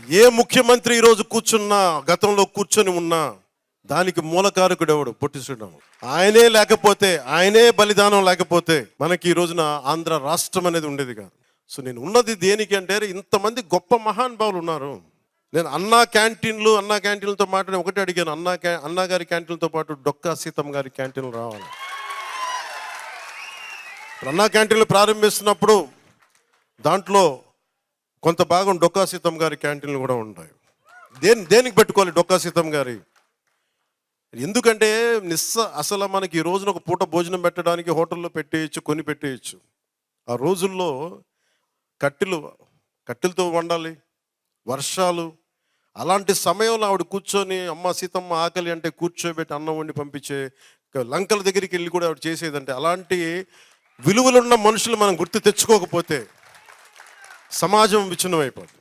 ఏ ముఖ్యమంత్రి ఈరోజు కూర్చున్నా, గతంలో కూర్చొని ఉన్నా, దానికి మూలకారకుడు ఎవడు? పొట్టి శ్రీరాములు. ఆయనే లేకపోతే, ఆయనే బలిదానం లేకపోతే మనకి ఈ రోజున ఆంధ్ర రాష్ట్రం అనేది ఉండేది కాదు. సో నేను ఉన్నది దేనికి అంటే, ఇంతమంది గొప్ప మహానుభావులు ఉన్నారు. నేను అన్నా క్యాంటీన్లతో మాట్లాడి ఒకటే అడిగాను, అన్నా గారి క్యాంటీన్లతో పాటు డొక్కా సీతమ్మ గారి క్యాంటీన్లు రావాలి. అన్నా క్యాంటీన్లు ప్రారంభిస్తున్నప్పుడు దాంట్లో కొంత భాగం డొక్కా సీతమ్మ గారి క్యాంటీన్లు కూడా ఉంటాయి. దేనికి పెట్టుకోవాలి డొక్కా సీతమ్మ గారి? ఎందుకంటే అసలు మనకి ఈ రోజున ఒక పూట భోజనం పెట్టడానికి హోటల్లో పెట్టేయచ్చు, కొని పెట్టేయచ్చు. ఆ రోజుల్లో కట్టెలతో వండాలి, వర్షాలు. అలాంటి సమయంలో ఆవిడ కూర్చొని అమ్మ సీతమ్మ ఆకలి అంటే కూర్చోబెట్టి అన్నం వండి పంపించే, లంకల దగ్గరికి వెళ్ళి కూడా ఆవిడ చేసేదంటే, అలాంటి విలువలున్న మనుషులు మనం గుర్తు తెచ్చుకోకపోతే సమాజం విచ్ఛిన్నం అయిపోతుంది.